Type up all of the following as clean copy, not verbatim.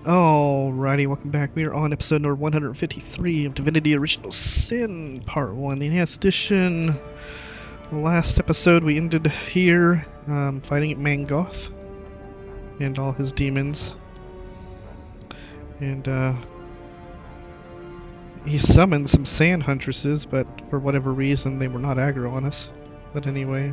Alrighty, welcome back. We are on episode number 153 of Divinity Original Sin, Part 1, the Enhanced Edition. Last episode we ended here, fighting Mangoth and all his demons. And, he summoned some sand huntresses, but for whatever reason they were not aggro on us. But anyway,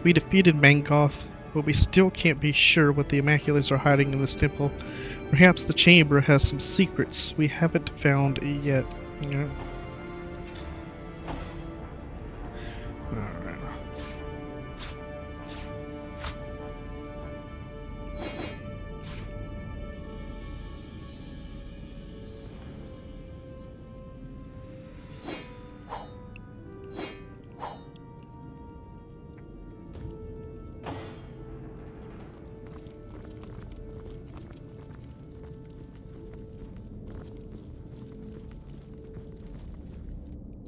we defeated Mangoth, but we still can't be sure what the Immaculates are hiding in this temple. Perhaps the chamber has some secrets we haven't found yet. Yeah. Alright.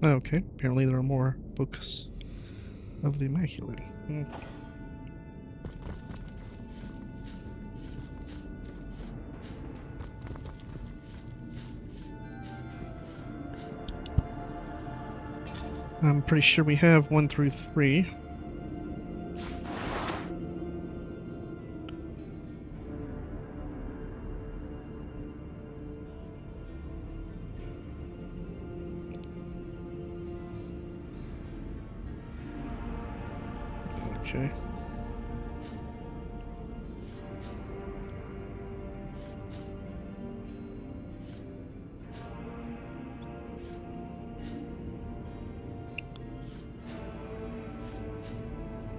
Okay, apparently there are more books of the Immaculate. I'm pretty sure we have 1 through 3. Okay.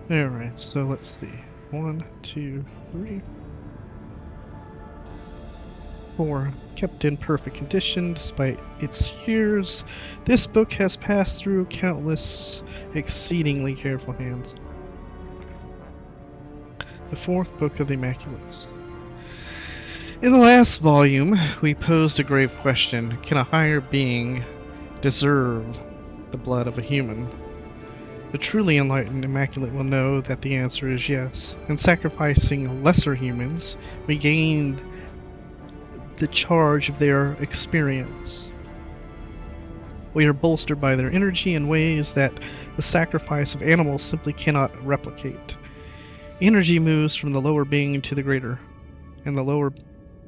Alright, so let's see. 1, 2, 3, 4. Kept in perfect condition despite its years. This book has passed through countless exceedingly careful hands. The 4th Book of the Immaculates. In the last volume, we posed a grave question. Can a higher being deserve the blood of a human? The truly enlightened Immaculate will know that the answer is yes. In sacrificing lesser humans, we gained the charge of their experience. We are bolstered by their energy in ways that the sacrifice of animals simply cannot replicate. Energy moves from the lower being to the greater, and the lower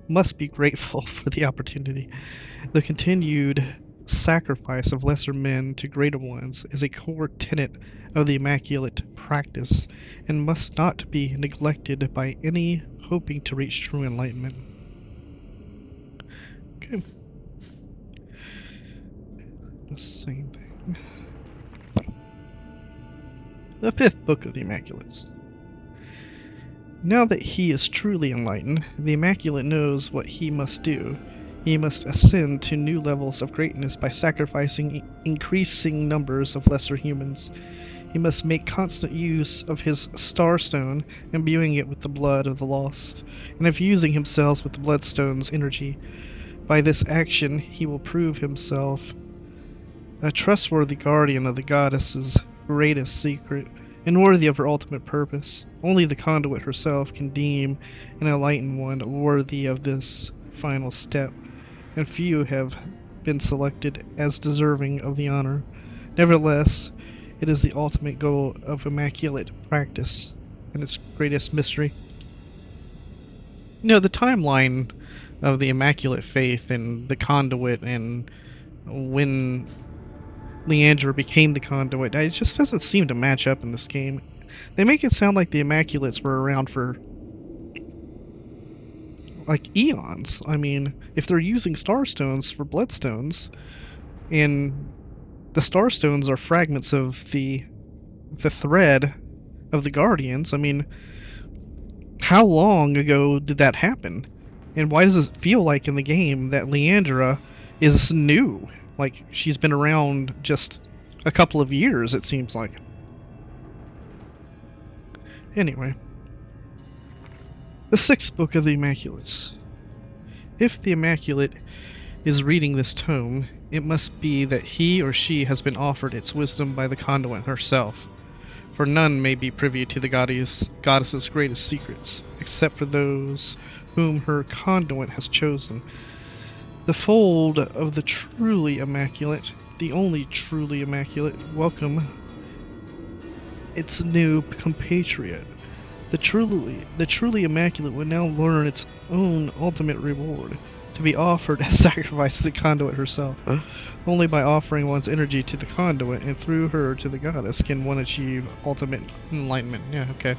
must be grateful for the opportunity. The continued sacrifice of lesser men to greater ones is a core tenet of the Immaculate practice, and must not be neglected by any hoping to reach true enlightenment. Okay. The same thing. The 5th Book of the Immaculates. Now that he is truly enlightened, the Immaculate knows what he must do. He must ascend to new levels of greatness by sacrificing increasing numbers of lesser humans. He must make constant use of his Starstone, imbuing it with the blood of the lost, and infusing himself with the Bloodstone's energy. By this action, he will prove himself a trustworthy guardian of the goddess's greatest secret, and worthy of her ultimate purpose. Only the conduit herself can deem an enlightened one worthy of this final step, and few have been selected as deserving of the honor. Nevertheless, it is the ultimate goal of Immaculate practice, and its greatest mystery. You know, the timeline of the Immaculate Faith and the conduit, and when Leandra became the conduit, it just doesn't seem to match up in this game. They make it sound like the Immaculates were around for like eons. I mean, if they're using Starstones for Bloodstones, and the Starstones are fragments of the thread of the Guardians, I mean, how long ago did that happen? And why does it feel like in the game that Leandra is new? Like, she's been around just a couple of years, it seems like. Anyway. The 6th Book of the Immaculates. If the Immaculate is reading this tome, it must be that he or she has been offered its wisdom by the conduit herself, for none may be privy to the goddess's greatest secrets, except for those whom her conduit has chosen. The fold of the truly immaculate, the only truly immaculate, welcome its new compatriot. The truly immaculate would now learn its own ultimate reward, to be offered as sacrifice to the conduit herself. Only by offering one's energy to the conduit and through her to the goddess can one achieve ultimate enlightenment. Yeah, okay.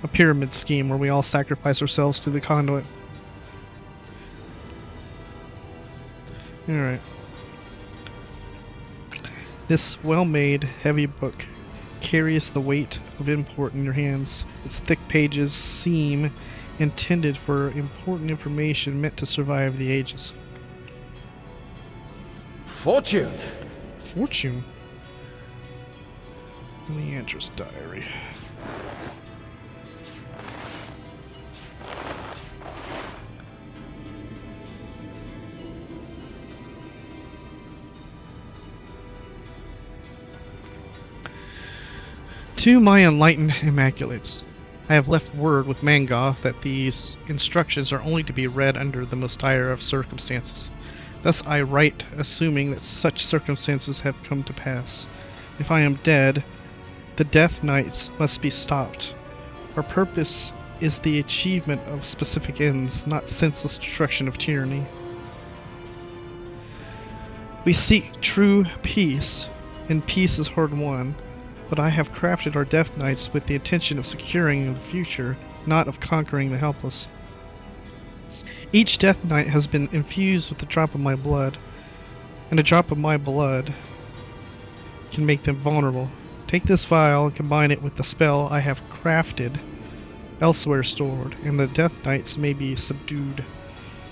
A pyramid scheme where we all sacrifice ourselves to the conduit. Alright. This well-made, heavy book carries the weight of import in your hands. Its thick pages seem intended for important information meant to survive the ages. Fortune! Fortune? Leandra's diary. To my enlightened immaculates, I have left word with Mangoth that these instructions are only to be read under the most dire of circumstances. Thus I write, assuming that such circumstances have come to pass. If I am dead, the Death Knights must be stopped. Our purpose is the achievement of specific ends, not senseless destruction of tyranny. We seek true peace, and peace is hard won. But I have crafted our Death Knights with the intention of securing the future, not of conquering the helpless. Each Death Knight has been infused with a drop of my blood, and a drop of my blood can make them vulnerable. Take this vial and combine it with the spell I have crafted elsewhere stored, and the Death Knights may be subdued.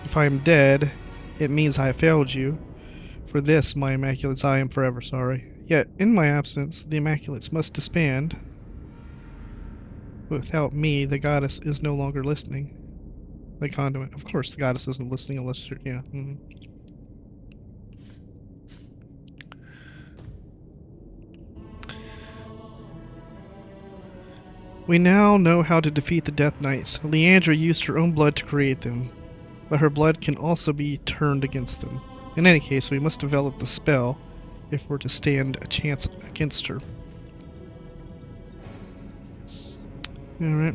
If I am dead, it means I have failed you. For this, my Immaculates, I am forever sorry. Yet, in my absence, the Immaculates must disband. Without me, the goddess is no longer listening. The conduit. Of course, the goddess isn't listening unless you're... yeah. We now know how to defeat the Death Knights. Leandra used her own blood to create them, but her blood can also be turned against them. In any case, we must develop the spell if we're to stand a chance against her. Alright.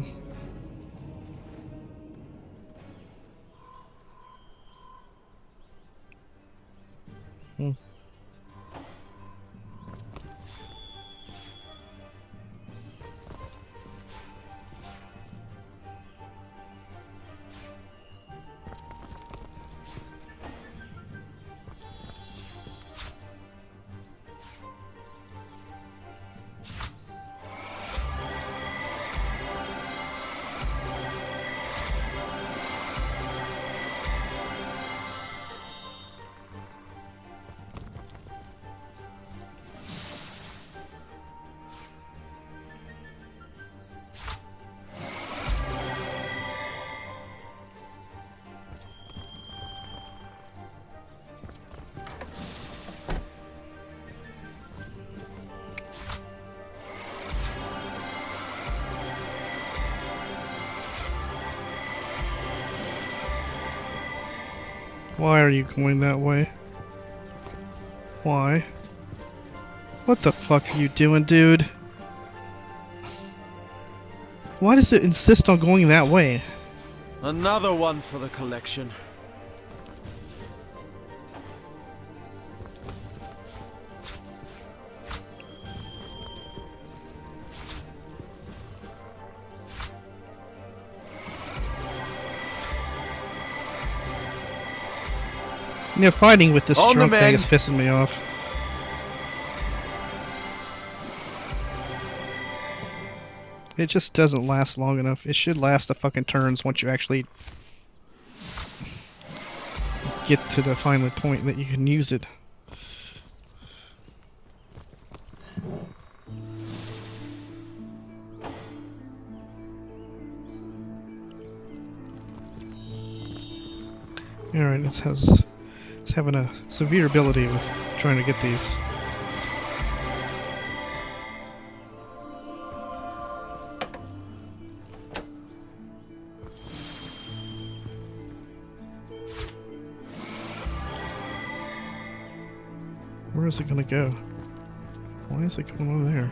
Why are you going that way? Why? What the fuck are you doing, dude? Why does it insist on going that way? Another one for the collection. You know, fighting with this On the drunk thing men. is pissing me off. It just doesn't last long enough. It should last the fucking turns once you actually get to the final point that you can use it. Alright, it's having a severe ability with trying to get these. is it gonna go? Why is it going over there?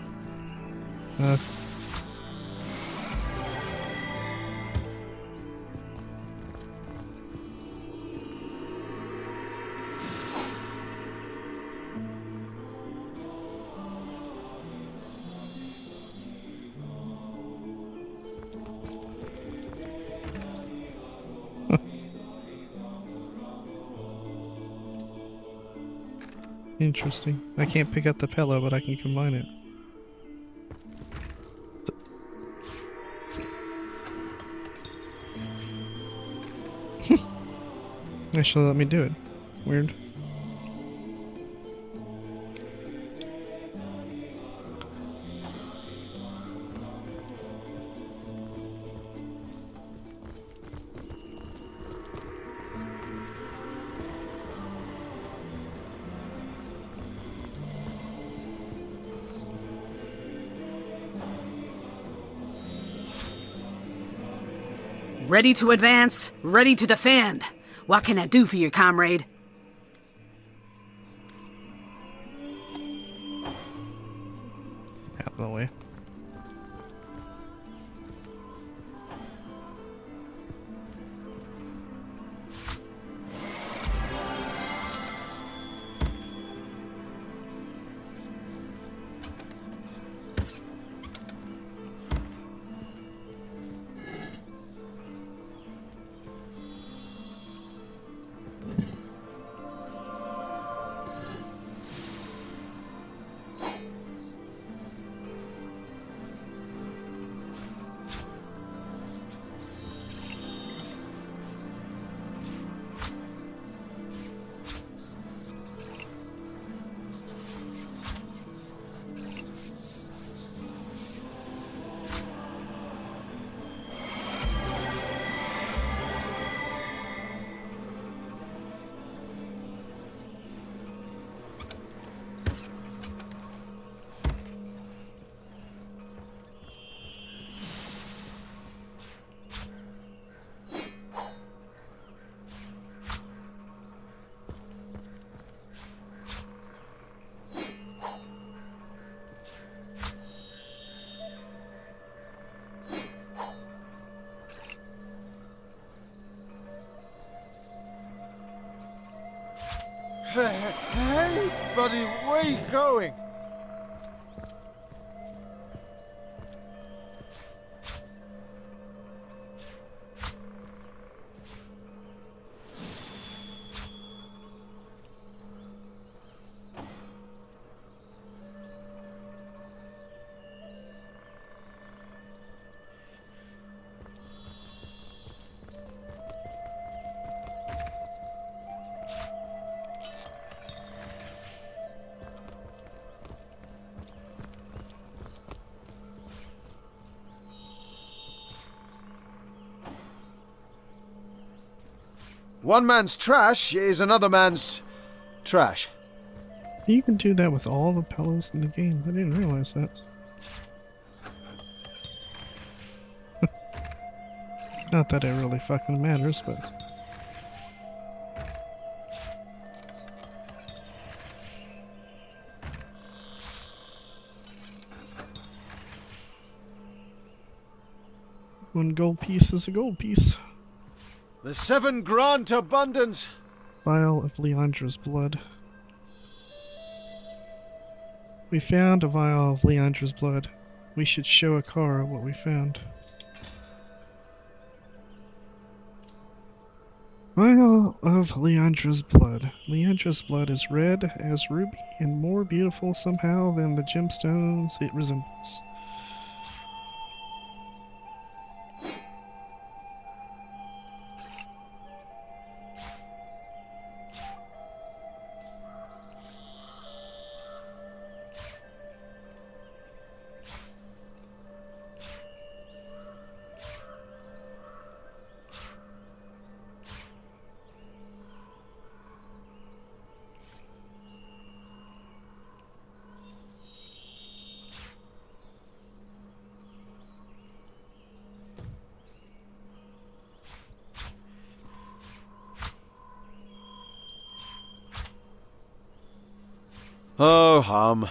Interesting. I can't pick up the pillow, but I can combine it. Actually, let me do it. Weird. Ready to advance, ready to defend. What can I do for you, comrade? Out of the way. Hey, buddy, where you going? One man's trash is another man's trash. You can do that with all the pillows in the game. I didn't realize that. Not that it really fucking matters, but... One gold piece is a gold piece. The seven grant abundance. Vial of Leandra's blood. We found a vial of Leandra's blood. We should show Akara what we found. Vial of Leandra's blood. Leandra's blood is red as ruby and more beautiful somehow than the gemstones it resembles. Oh, hum.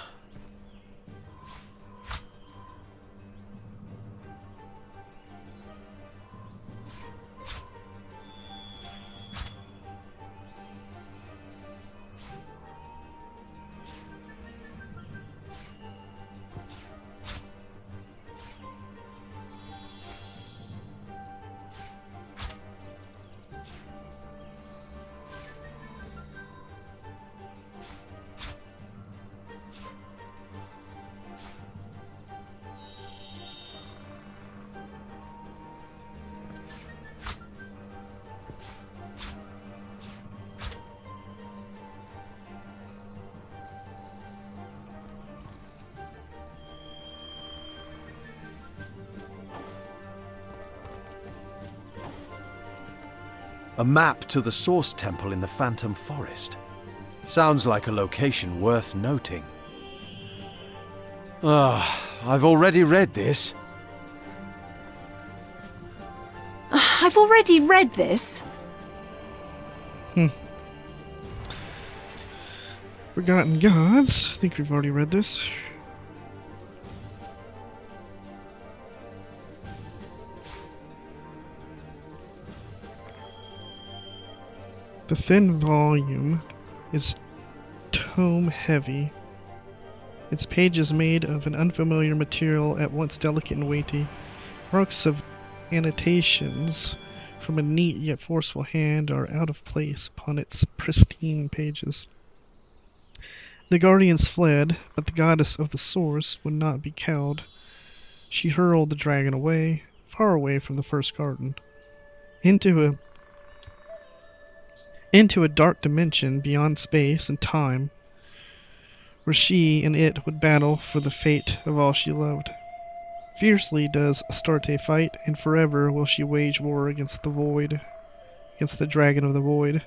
A map to the Source Temple in the Phantom Forest. Sounds like a location worth noting. I've already read this. I've already read this. Forgotten Gods. I think we've already read this. The thin volume is tome heavy. Its pages made of an unfamiliar material, at once delicate and weighty. Marks of annotations from a neat yet forceful hand are out of place upon its pristine pages. The guardians fled, but the goddess of the source would not be cowed. She hurled the dragon away, far away from the first garden, into a dark dimension beyond space and time, where she and it would battle for the fate of all she loved. Fiercely does Astarte fight, and forever will she wage war against the void, against the dragon of the void.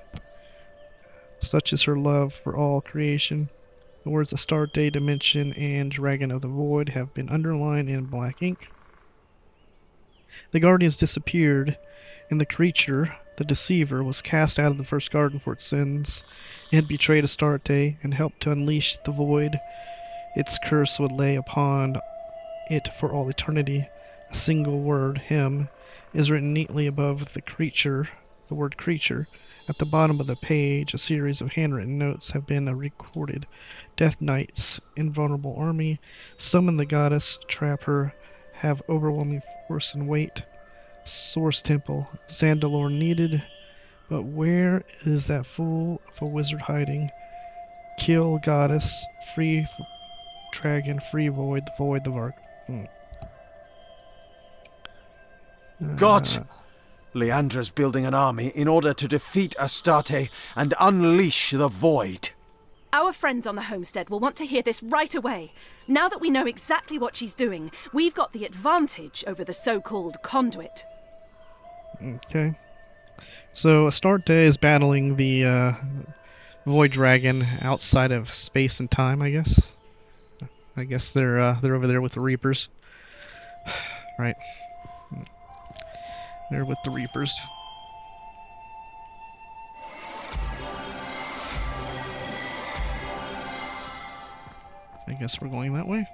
Such is her love for all creation. The words Astarte, dimension, and dragon of the void have been underlined in black ink. The guardians disappeared, and the creature, the deceiver, was cast out of the first garden for its sins. It had betrayed Astarte and helped to unleash the void. Its curse would lay upon it for all eternity. A single word, him, is written neatly above the creature, the word creature. At the bottom of the page, a series of handwritten notes have been recorded. Death Knight's invulnerable army, summon the goddess, trap her, have overwhelming force and weight. Source Temple, Zandalore needed, but where is that fool of a wizard hiding? Kill goddess, free dragon, free void, the void, the vark. Got! Leandra's building an army in order to defeat Astarte and unleash the void. Our friends on the homestead will want to hear this right away. Now that we know exactly what she's doing, we've got the advantage over the so-called conduit. Okay. So Astarte is battling the void dragon outside of space and time, I guess. I guess they're over there with the Reapers. Right. They're with the Reapers. I guess we're going that way.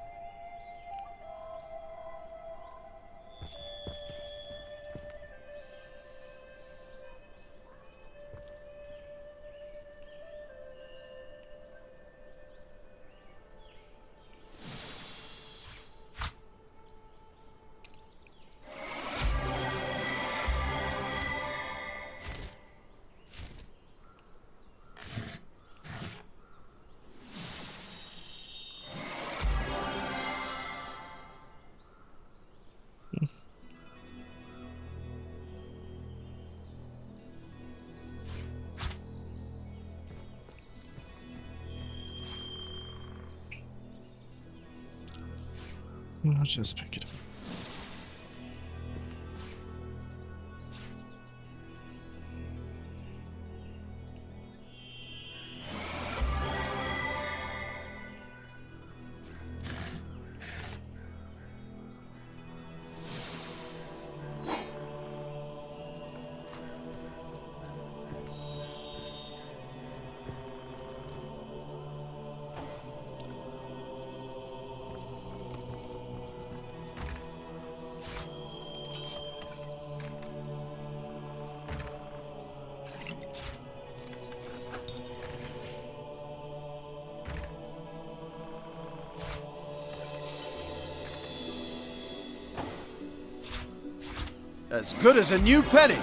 I'll just pick it up. As good as a new penny.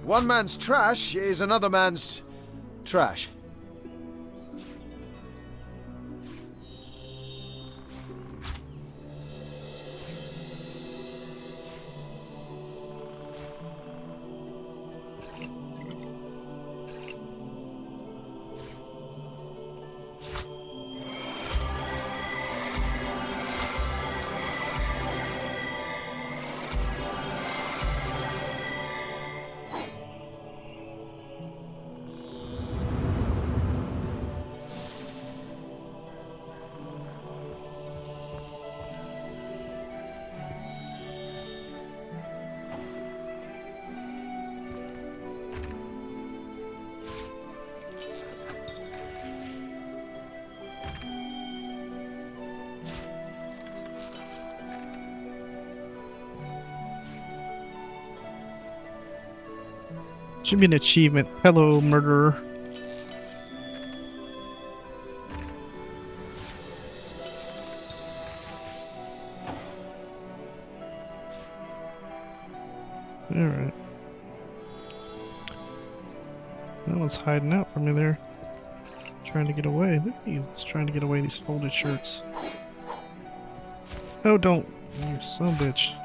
One man's trash is another man's trash. Should be an achievement. Hello, murderer. Alright. That one's hiding out from me there. Trying to get away. Look at you. He's trying to get away these folded shirts. Oh, don't. You son of a bitch.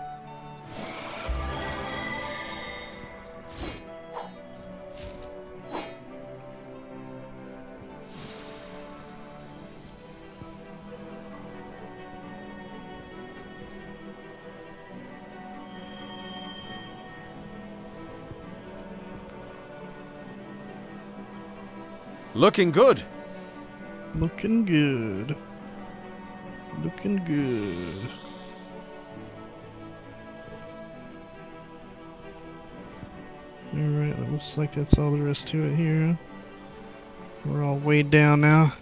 Looking good. Looking good. Looking good. Alright, it looks like that's all there is to it here. We're all weighed down now.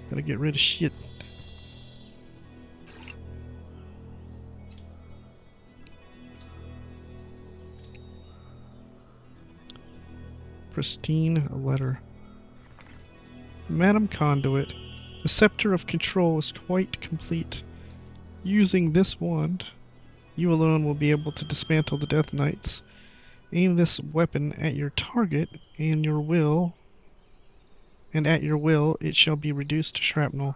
Gotta get rid of shit. Pristine letter. Madam Conduit, the scepter of control is quite complete. Using this wand, you alone will be able to dismantle the Death Knights. Aim this weapon at your target, and at your will it shall be reduced to shrapnel.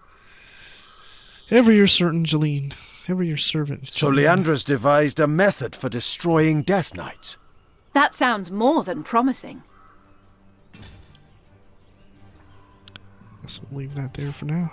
Ever your certain Jeline. Ever your servant. So Jeline. Leandra's devised a method for destroying Death Knights. That sounds more than promising. Guess we'll leave that there for now.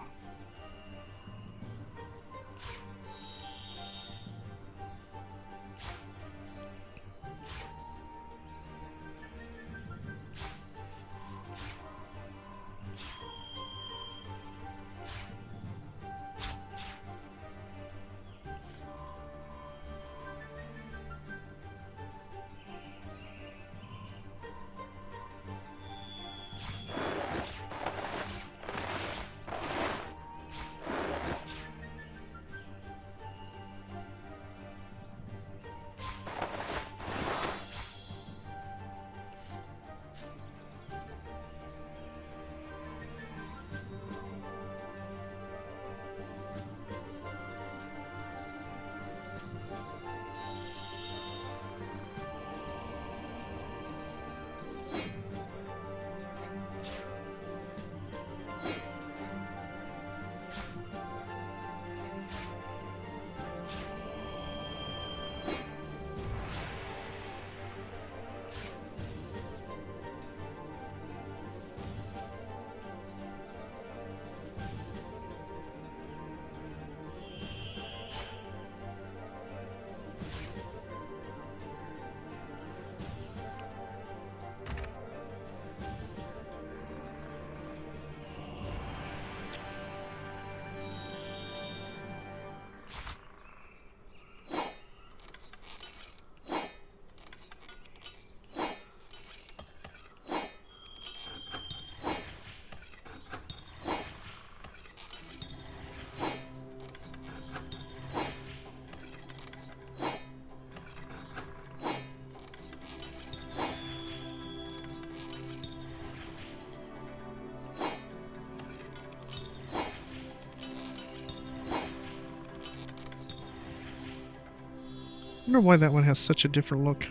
wonder why that one has such a different look.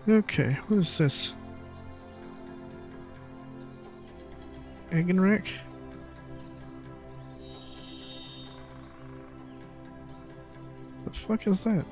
Okay, what is this? Eggenrack? The fuck is that?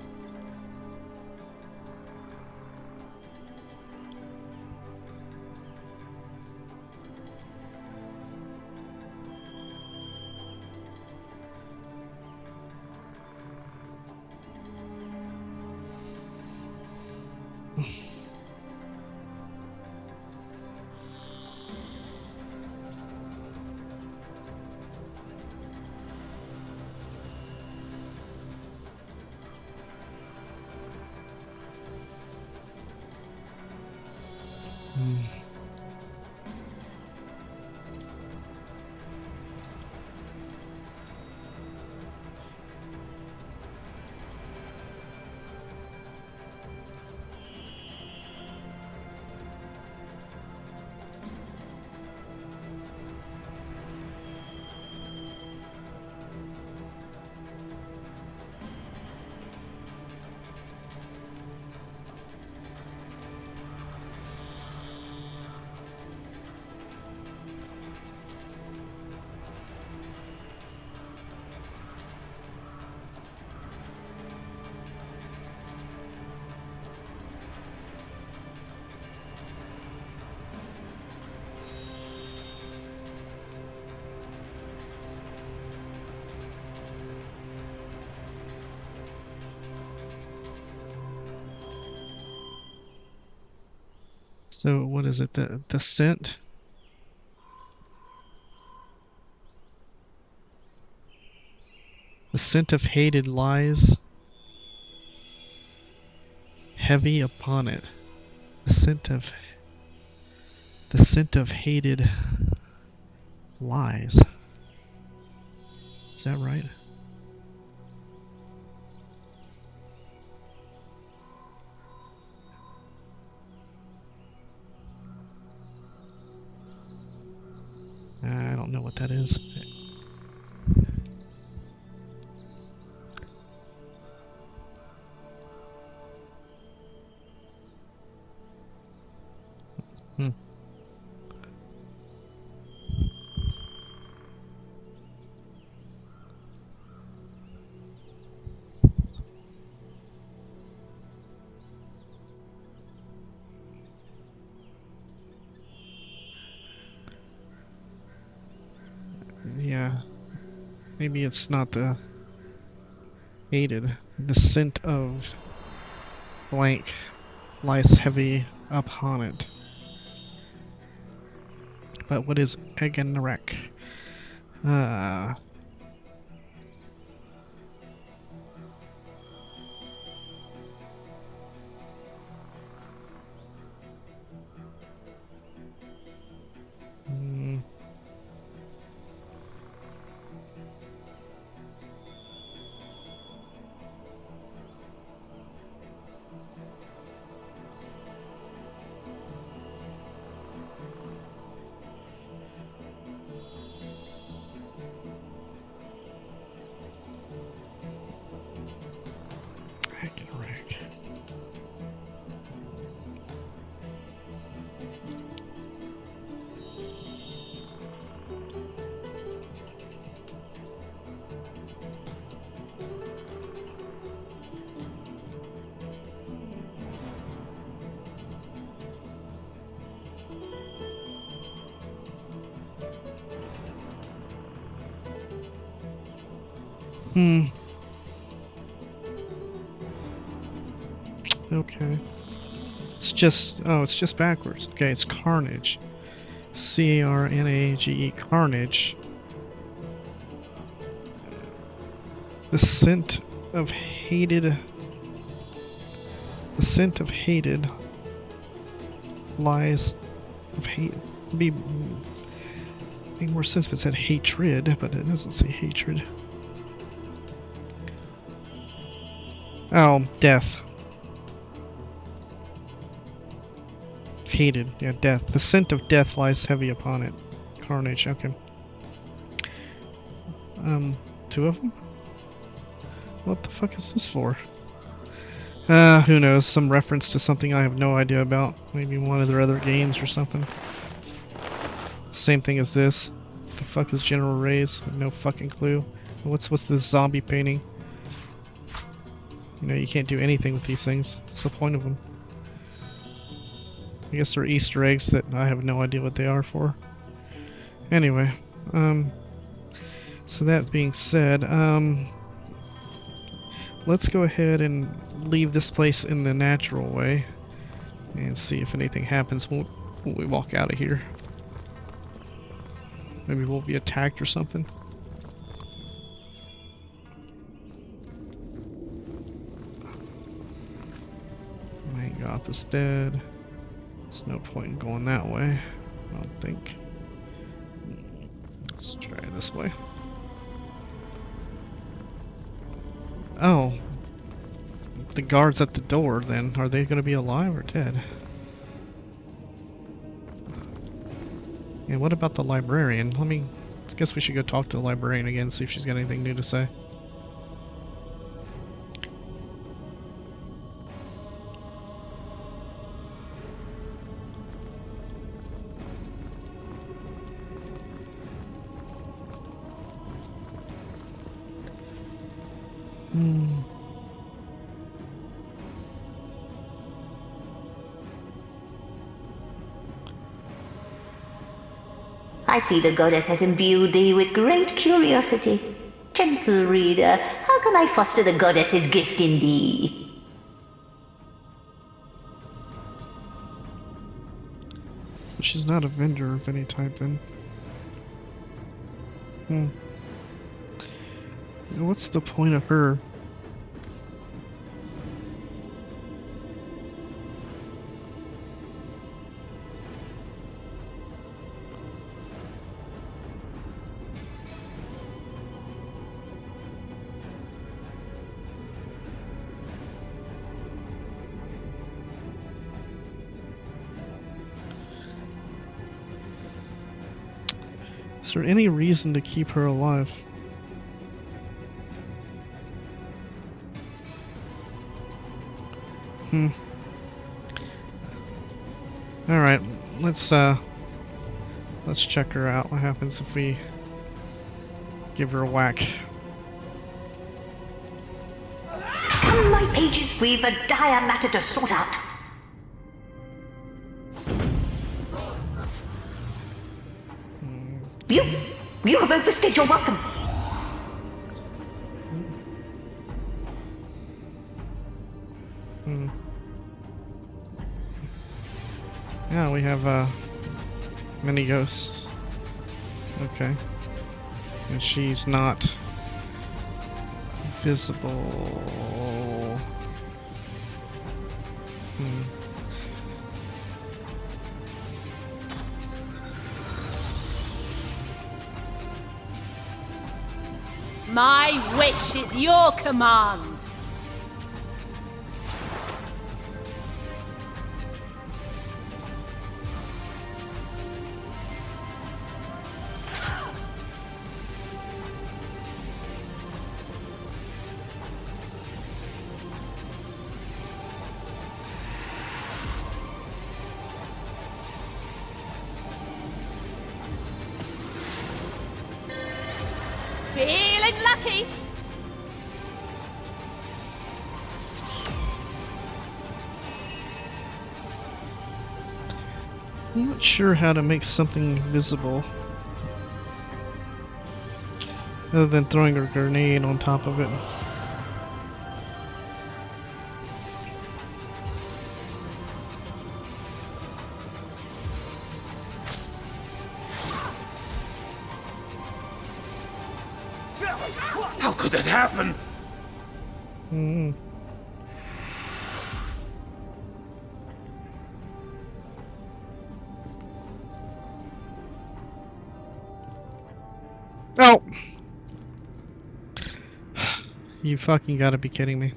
So what is it? The scent? The scent of hated lies heavy upon it. The scent of hated lies. Is that right? I don't know what that is. Hmm. Yeah. Maybe it's not the hated. The scent of blank lies heavy upon it. But what is Eggenrack? Eggenrack. Okay. It's just backwards. Okay, it's Carnage. C-A-R-N-A-G-E, Carnage. The scent of hated lies of hate. Make more sense if it said hatred, but it doesn't say hatred. Oh, death. Hated, yeah, death. The scent of death lies heavy upon it. Carnage, okay. Two of them? What the fuck is this for? Who knows? Some reference to something I have no idea about. Maybe one of their other games or something. Same thing as this. The fuck is General Reyes? I have no fucking clue. What's this zombie painting? You know, you can't do anything with these things. What's the point of them? I guess they're Easter eggs that I have no idea what they are for. Anyway, so that being said, let's go ahead and leave this place in the natural way and see if anything happens when we walk out of here. Maybe we'll be attacked or something. My Goth is dead. There's no point in going that way, I don't think. Let's try this way. Oh. The guards at the door, then. Are they going to be alive or dead? And what about the librarian? I guess we should go talk to the librarian again, see if she's got anything new to say. I see the goddess has imbued thee with great curiosity. Gentle reader, how can I foster the goddess's gift in thee? She's not a vendor of any type, then. What's the point of her? Is there any reason to keep her alive? Alright, let's check her out. What happens if we give her a whack? Come, my pages, we've a dire matter to sort out. You have overstayed your welcome. Yeah, we have many ghosts. Okay. And she's not visible. My wish is your command. Feeling lucky. I'm not sure how to make something visible other than throwing a grenade on top of it. How could that happen? Oh! You fucking gotta be kidding me.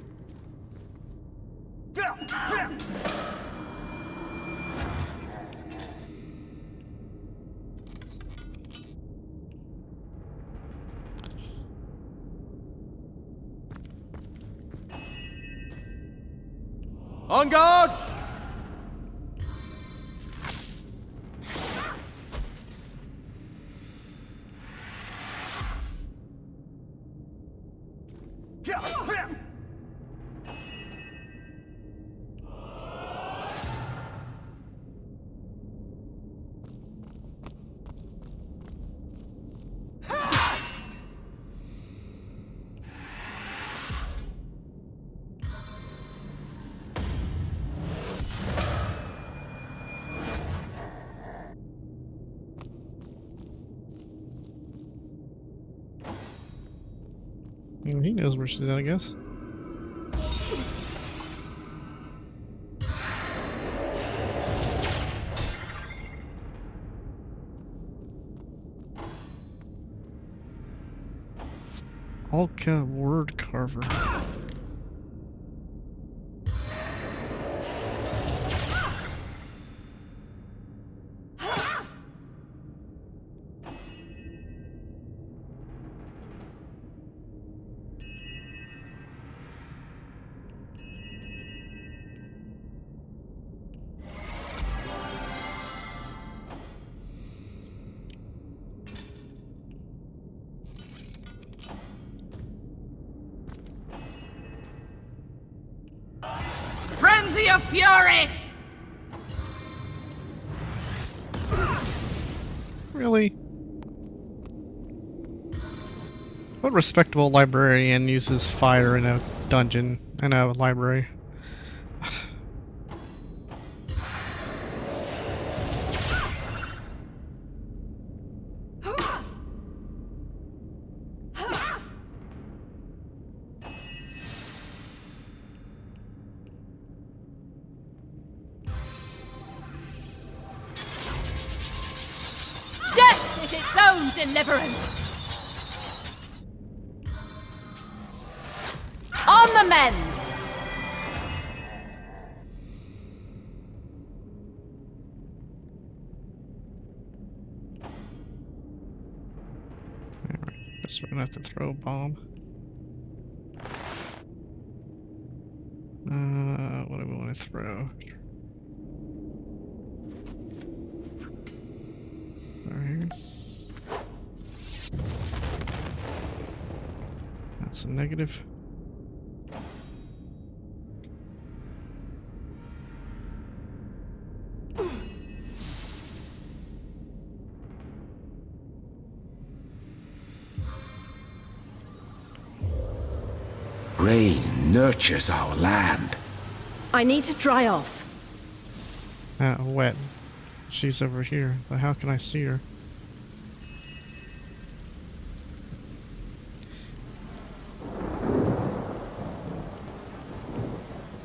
On guard! He knows where she's at, I guess. Alka word carver. Frenzy of fury! Really? What respectable librarian uses fire in a dungeon, in a library? Death is its own deliverance. On the mend. Alright, guess we're gonna have to throw a bomb. What do we want to throw? Right. That's a negative. Rain nurtures our land. I need to dry off. Wet. She's over here, but how can I see her?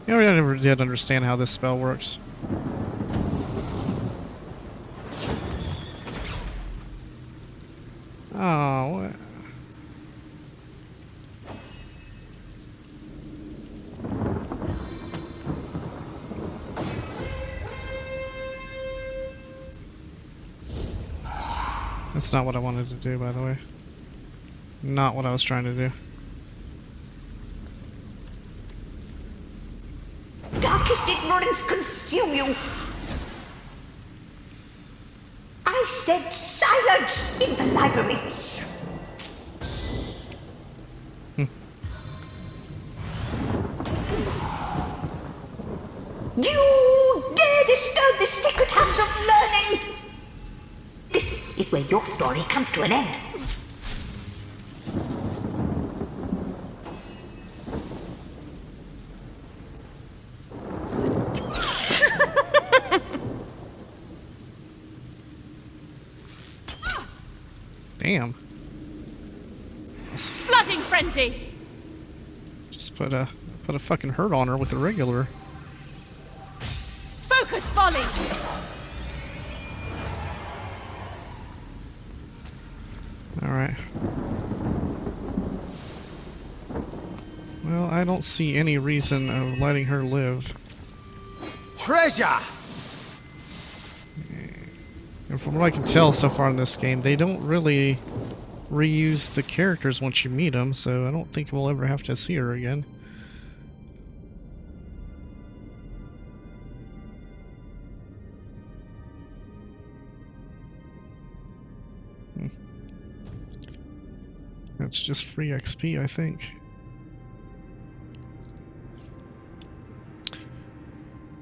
You know, I never did understand how this spell works. Oh, what? That's not what I wanted to do, by the way. Not what I was trying to do. Darkest ignorance consume you. I said silence in the library. You dare disturb the sacred house of learning! This is where your story comes to an end. Damn. Flooding frenzy. Just put a fucking hurt on her with a regular. Focus volley. Alright. Well, I don't see any reason of letting her live. Treasure! And from what I can tell so far in this game, they don't really reuse the characters once you meet them, so I don't think we'll ever have to see her again. it's just free XP, I think.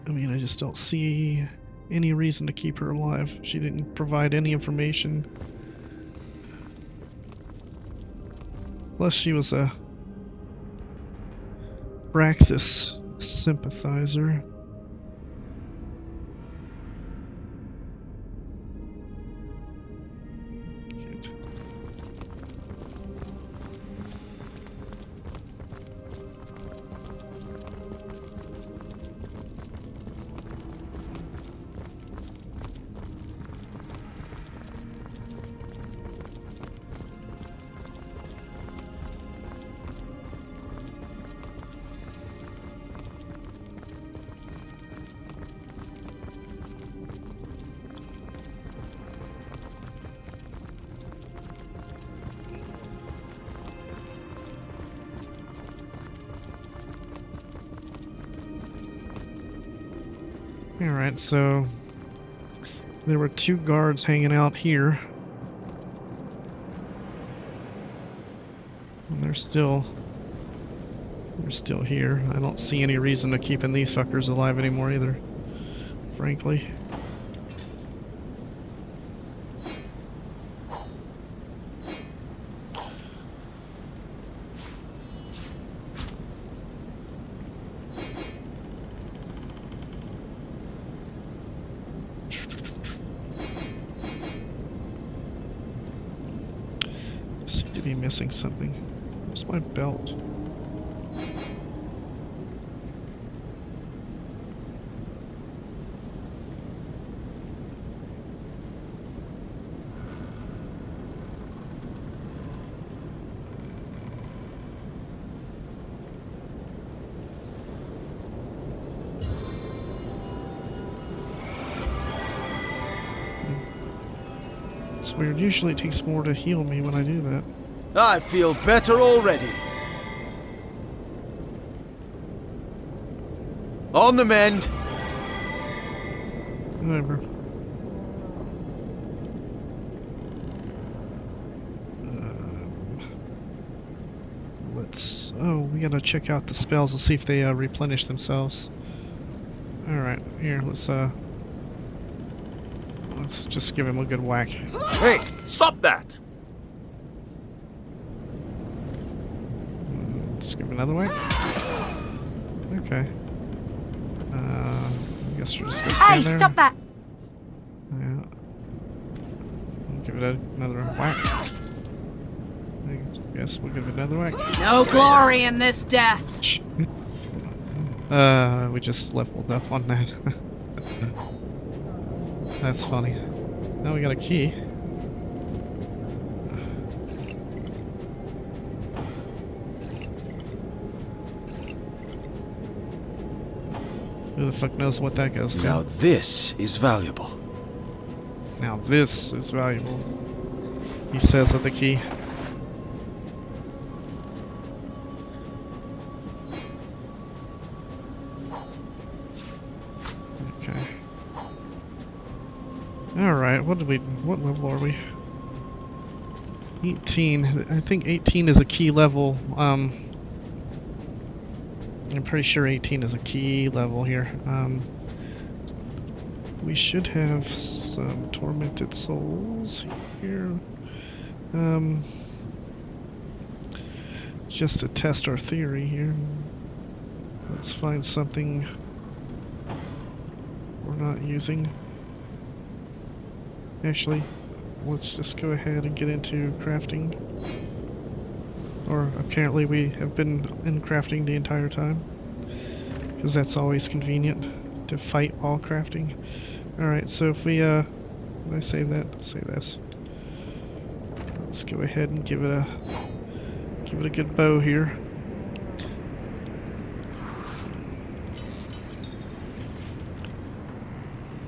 I mean, I just don't see any reason to keep her alive. She didn't provide any information. Plus, she was a Praxis sympathizer. Alright, so there were 2 guards hanging out here. And they're still here. I don't see any reason to keeping these fuckers alive anymore either, frankly. Seem to be missing something. Where's my belt? It's weird. Usually it takes more to heal me when I do that. I feel better already. On the mend. Whatever. Let's... Oh, we gotta check out the spells to see if they replenish themselves. Alright, here, let's just give him a good whack. Hey, stop that! Just give him another whack. Okay. I guess we're just gonna stand Hey, there. stop that! Yeah. We'll give it another whack. I guess we'll give it another whack. No glory in this death. We just leveled up on that. That's funny. Now we got a key. Who the fuck knows what that goes to? Now this is valuable. Now this is valuable. He says at the key. Okay. Alright, what level are we? 18. I think 18 is a key level. I'm pretty sure 18 is a key level here. We should have some tormented souls here. Just to test our theory here. Let's find something we're not using. Actually, let's just go ahead and get into crafting. Or apparently we have been in crafting the entire time. Because that's always convenient to fight while crafting. Alright, so if we, did I save that? Let's save this. Let's go ahead and give it a good bow here.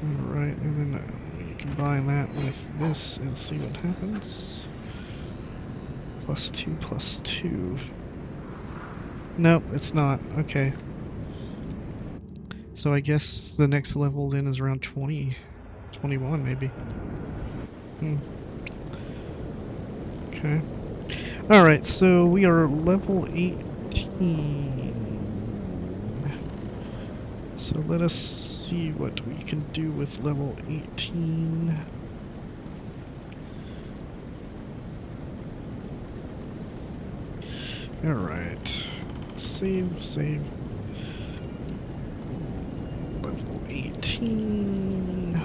Alright, and then we combine that with this and see what happens. +2, +2. Nope, it's not. Okay. So I guess the next level then is around 20, 21 maybe. Okay. Alright, so we are level 18. So let us see what we can do with level 18. Alright. Save. Level 18.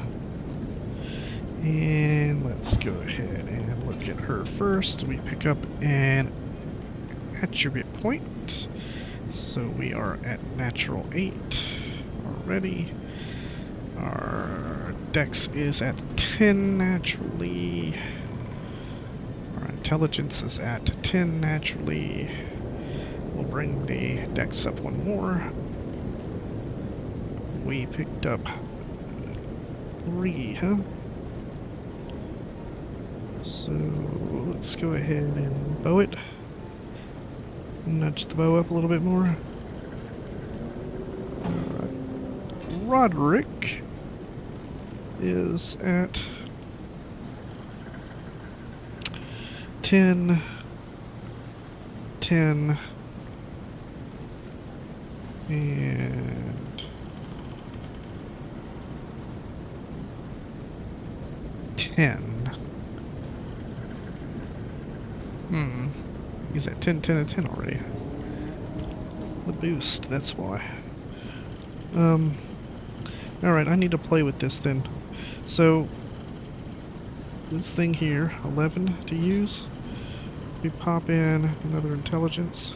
And let's go ahead and look at her first. We pick up an attribute point. So we are at natural 8 already. Our dex is at 10 naturally. Our intelligence is at 10 naturally. We'll bring the dex up one more. We picked up 3, huh? So let's go ahead and bow it. Nudge the bow up a little bit more. Roderick is at 10, 10, and 10. He's at 10, 10, and 10 already. The boost, that's why. Alright, I need to play with this then. So, this thing here, 11 to use. We pop in another intelligence.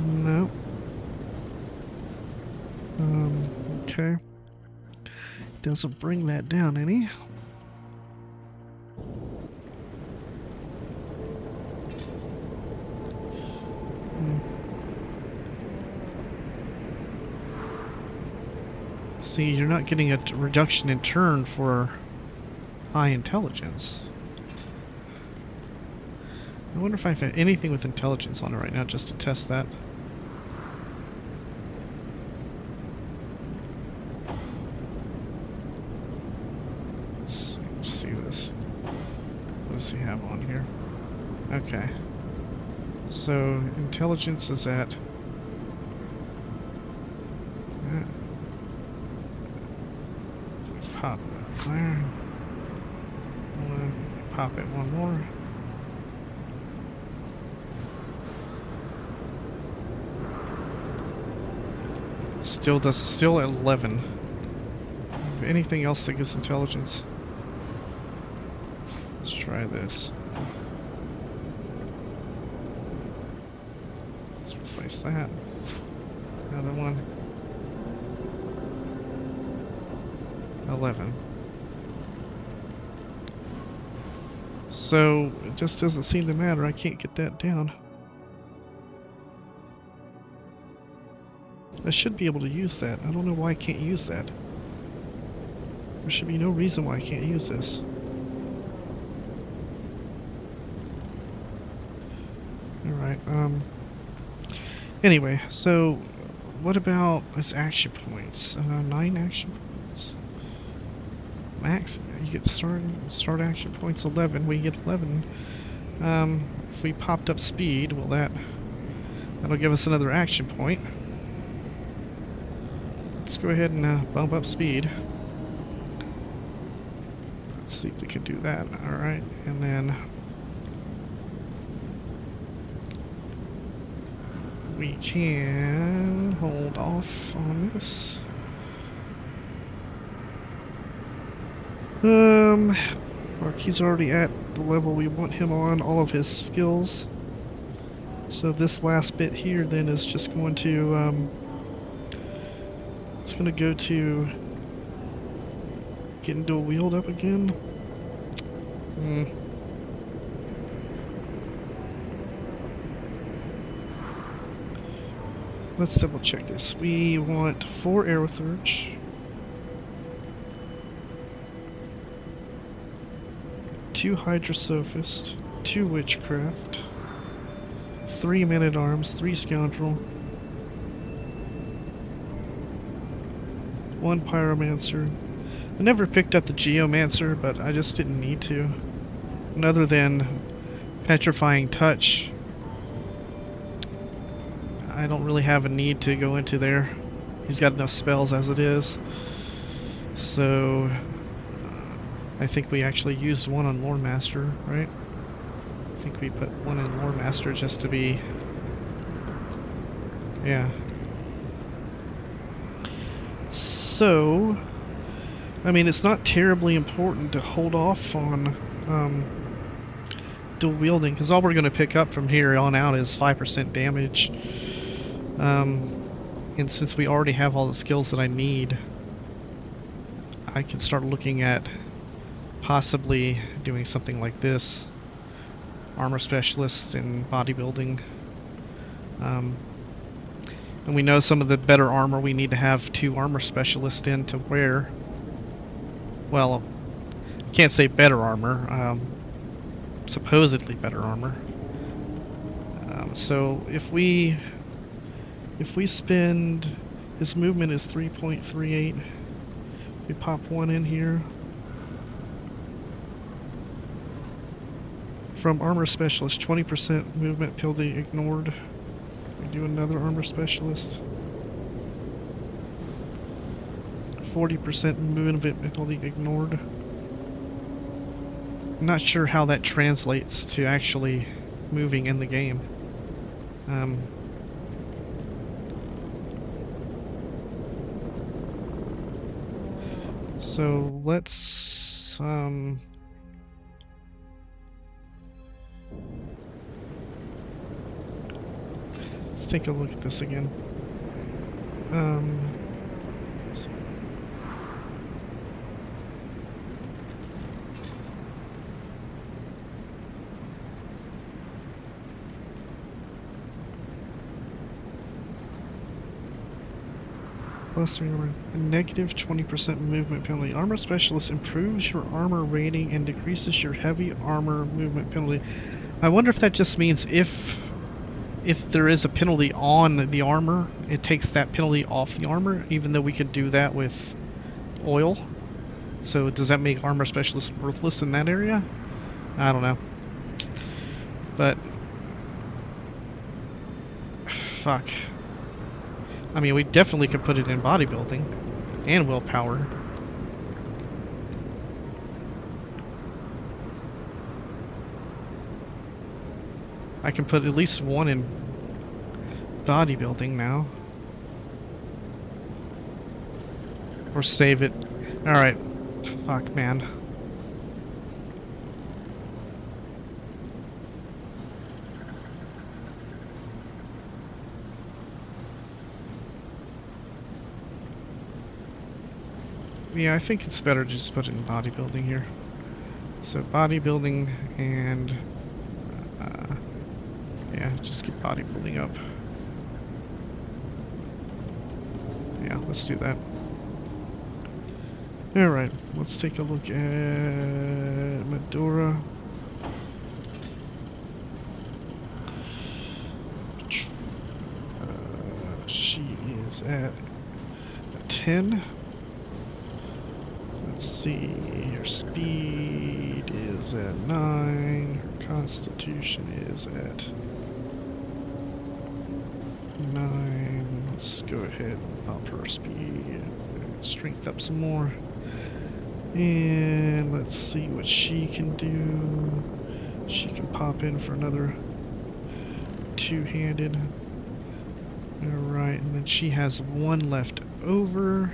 No. Okay. Doesn't bring that down any. See, you're not getting a reduction in turn for high intelligence. I wonder if I have anything with intelligence on it right now just to test that. Let's see this. What does he have on here? Okay. So, intelligence is at... pop it there. Pop it one more. Still at 11. Anything else that gives intelligence? Let's try this. Let's replace that. Another one. 11. So it just doesn't seem to matter. I can't get that down. I should be able to use that. I don't know why I can't use that. There should be no reason why I can't use this. Alright, anyway, so what about his action points? 9 action points. Max, you get start action points 11. We get 11. If we popped up speed, well that'll give us another action point. Let's go ahead and bump up speed. Let's see if we can do that. Alright, and then we can hold off on this. He's already at the level we want him on, all of his skills. So this last bit here then is just going to, it's going to go to getting dual wield up again. Let's double check this. We want 4 arrow surge. 2 Hydrosophist, 2 Witchcraft, 3 Men-at-Arms, 3 Scoundrel, 1 Pyromancer, I never picked up the Geomancer, but I just didn't need to. And other than Petrifying Touch, I don't really have a need to go into there. He's got enough spells as it is. So I think we actually used one on Lore Master, right? I think we put one in Lore Master just to be... yeah. So, I mean, it's not terribly important to hold off on dual wielding, because all we're going to pick up from here on out is 5% damage. And since we already have all the skills that I need, I can start looking at possibly doing something like this. Armor specialist in bodybuilding. And we know some of the better armor we need to have 2 armor specialists in to wear. Well, I can't say better armor. Supposedly better armor. So if we spend, his movement is 3.38. We pop 1 in here. From armor specialist, 20% movement penalty ignored. We do another armor specialist. 40% movement penalty ignored. I'm not sure how that translates to actually moving in the game. So let's take a look at this again. Plus 3 armor. A negative 20% movement penalty. Armor specialist improves your armor rating and decreases your heavy armor movement penalty. I wonder if that just means if there is a penalty on the armor, it takes that penalty off the armor, even though we could do that with oil. So does that make armor specialist worthless in that area? I don't know. But fuck. I mean, we definitely could put it in bodybuilding and willpower. I can put at least 1 in bodybuilding now. Or save it. Alright. Fuck, man. Yeah, I think it's better to just put it in bodybuilding here. So bodybuilding and yeah, just get bodybuilding up. Yeah, let's do that. Alright, let's take a look at Medora. She is at 10. Let's see, her speed is at 9, her constitution is at 9. Let's go ahead and pop her speed, strength up some more. And let's see what she can do. She can pop in for another 2-handed. Alright, and then she has 1 left over.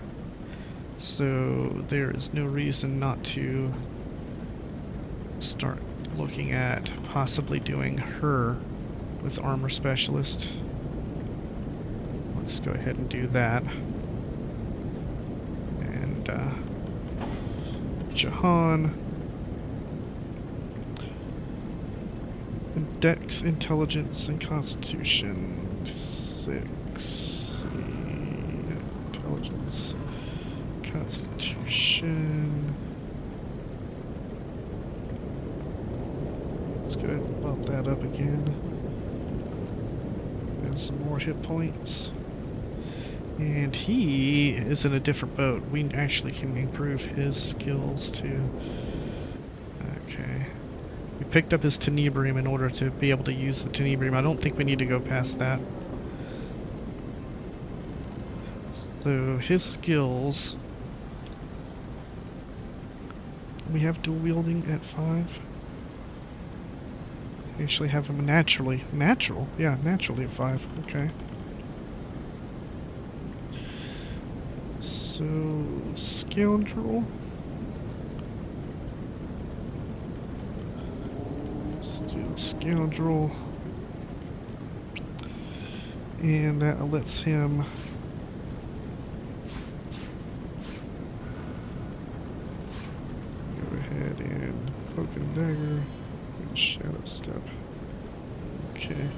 So there is no reason not to start looking at possibly doing her with armor specialist. Let's go ahead and do that. And Jahan. Dex, Intelligence, and Constitution. 6. Intelligence. Constitution. Let's go ahead and bump that up again. And some more hit points. And he is in a different boat. We actually can improve his skills too. Okay. We picked up his tenebrium in order to be able to use the tenebrium. I don't think we need to go past that. So his skills. We have dual wielding at 5. We actually have him naturally. Naturally at 5. Okay. So, scoundrel. Let's do scoundrel. And that lets him go ahead and poke and dagger and shadow step. Okay.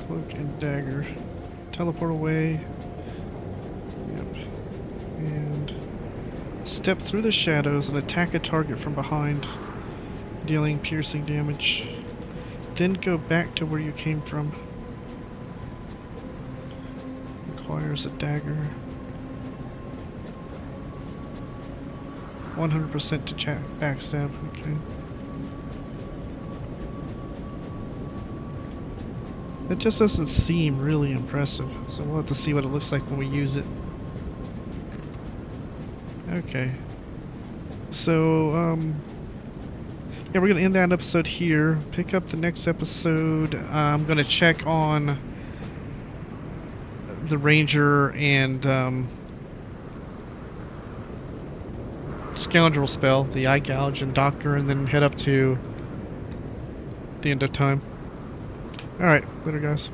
Cloak and dagger. Teleport away. Yep. And step through the shadows and attack a target from behind, dealing piercing damage. Then go back to where you came from. Requires a dagger. 100% to backstab. Okay. That just doesn't seem really impressive, so we'll have to see what it looks like when we use it. Okay. So, yeah, we're gonna end that episode here. Pick up the next episode. I'm gonna check on the Ranger and, Scoundrel spell, the Eye Gouge and Doctor, and then head up to the end of time. Alright, later guys.